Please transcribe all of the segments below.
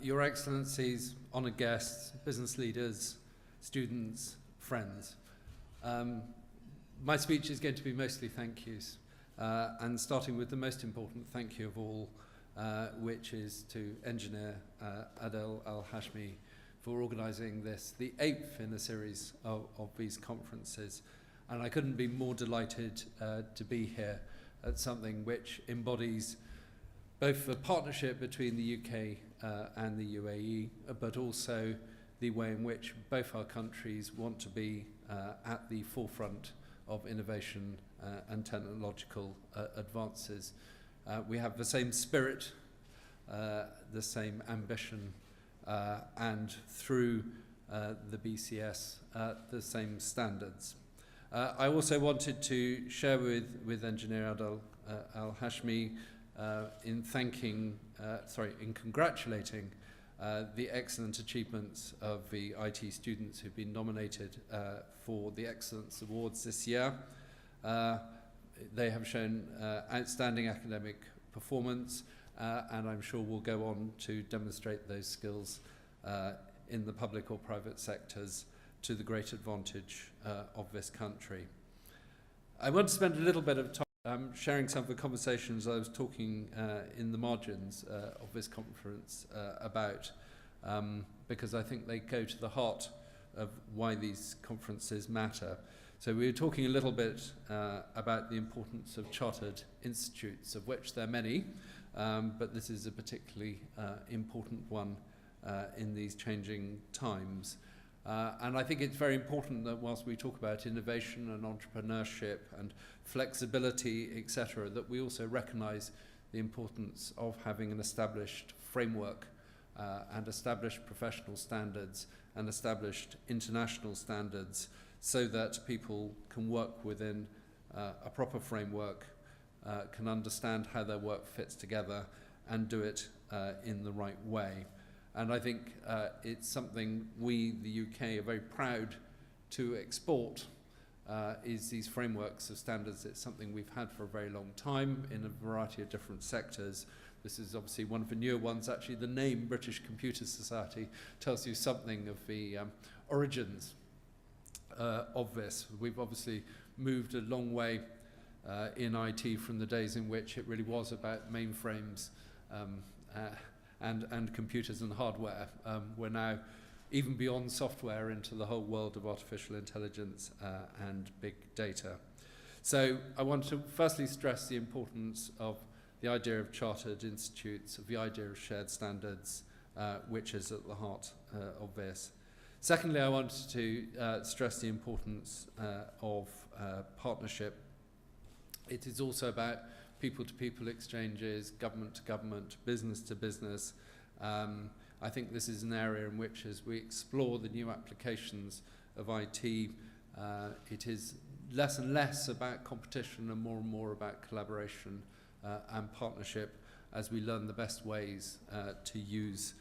Your Excellencies, honoured guests, business leaders, students, friends. My speech is going to be mostly thank yous, and starting with the most important thank you of all, which is to Engineer Adel Al-Hashmi for organising this, the 8th in a series of these conferences. And I couldn't be more delighted to be here at something which embodies both the partnership between the UK and the UAE, but also the way in which both our countries want to be at the forefront of innovation and technological advances. We have the same spirit, the same ambition, and through the BCS, the same standards. I also wanted to share with Engineer Adel Al-Hashmi in congratulating the excellent achievements of the IT students who've been nominated for the Excellence Awards this year. They have shown outstanding academic performance, and I'm sure will go on to demonstrate those skills in the public or private sectors to the great advantage of this country. I want to spend a little bit of time sharing some of the conversations I was talking in the margins of this conference about, because I think they go to the heart of why these conferences matter. So we were talking a little bit about the importance of chartered institutes, of which there are many, but this is a particularly important one in these changing times. And I think it's very important that whilst we talk about innovation and entrepreneurship and flexibility, etc., that we also recognise the importance of having an established framework and established professional standards and established international standards so that people can work within a proper framework, can understand how their work fits together and do it in the right way. And I think it's something we, the UK, are very proud to export, is these frameworks of standards. It's something we've had for a very long time in a variety of different sectors. This is obviously one of the newer ones. Actually, the name British Computer Society tells you something of the origins of this. We've obviously moved a long way in IT from the days in which it really was about mainframes and computers and hardware. We're now even beyond software into the whole world of artificial intelligence and big data. So I want to firstly stress the importance of the idea of chartered institutes, of the idea of shared standards, which is at the heart of this. Secondly, I wanted to stress the importance of partnership. It is also about people-to-people exchanges, government-to-government, business-to-business. I think this is an area in which, as we explore the new applications of IT, it is less and less about competition and more about collaboration and partnership as we learn the best ways to use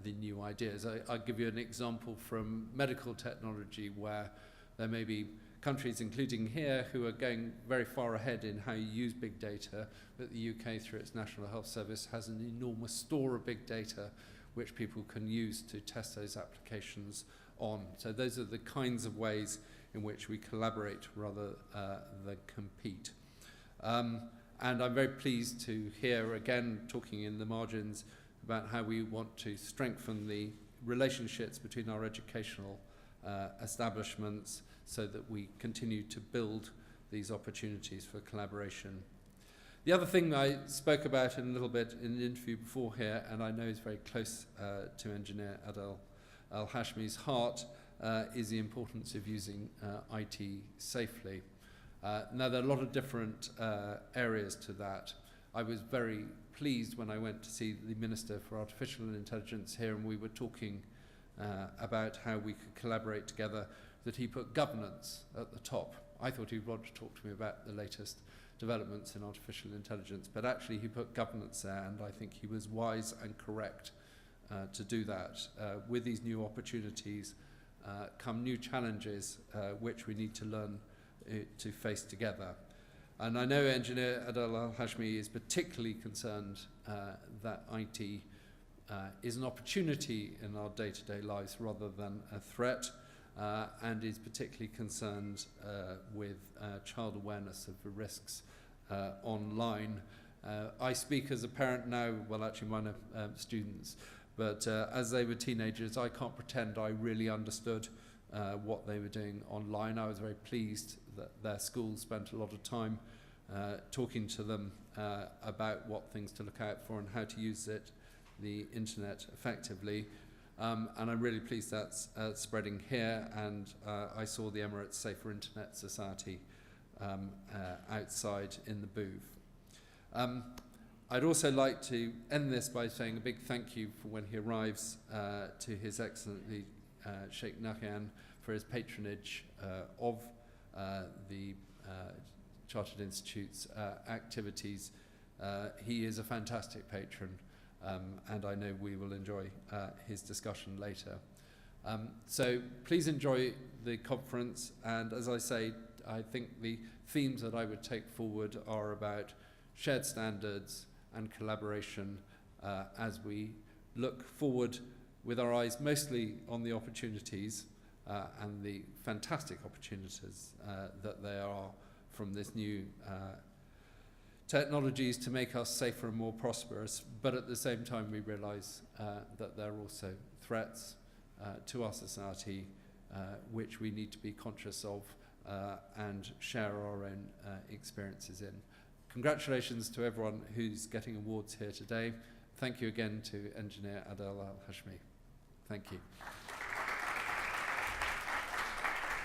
the new ideas. I'll give you an example from medical technology where there may be countries, including here, who are going very far ahead in how you use big data, but the UK, through its National Health Service, has an enormous store of big data which people can use to test those applications on. So those are the kinds of ways in which we collaborate rather than compete. And I'm very pleased to hear, again, talking in the margins, about how we want to strengthen the relationships between our educational establishments so that we continue to build these opportunities for collaboration. The other thing I spoke about in a little bit in the interview before here, and I know is very close to Engineer Adel Al-Hashmi's heart, is the importance of using IT safely. Now, there are a lot of different areas to that. I was very pleased when I went to see the Minister for Artificial Intelligence here, and we were talking about how we could collaborate together, that he put governance at the top. I thought he'd want to talk to me about the latest developments in artificial intelligence, but actually he put governance there, and I think he was wise and correct to do that. With these new opportunities come new challenges which we need to learn to face together. And I know Engineer Adel Al-Hashmi is particularly concerned that IT is an opportunity in our day-to-day lives rather than a threat, and is particularly concerned with child awareness of the risks online. I speak as a parent now, well actually mine are students, but as they were teenagers I can't pretend I really understood what they were doing online. I was very pleased that their school spent a lot of time talking to them about what things to look out for and how to use the internet effectively. And I'm really pleased that's spreading here, and I saw the Emirates Safer Internet Society outside in the booth. I'd also like to end this by saying a big thank you for when he arrives to His Excellency Sheikh Nahyan for his patronage of the Chartered Institute's activities. He is a fantastic patron, and I know we will enjoy his discussion later. So please enjoy the conference, and as I say, I think the themes that I would take forward are about shared standards and collaboration as we look forward with our eyes mostly on the opportunities and the fantastic opportunities that there are from this new technologies to make us safer and more prosperous, but at the same time we realize that there are also threats to our society which we need to be conscious of and share our own experiences in. Congratulations to everyone who's getting awards here today. Thank you again to Engineer Adel Al-Hashmi. Thank you.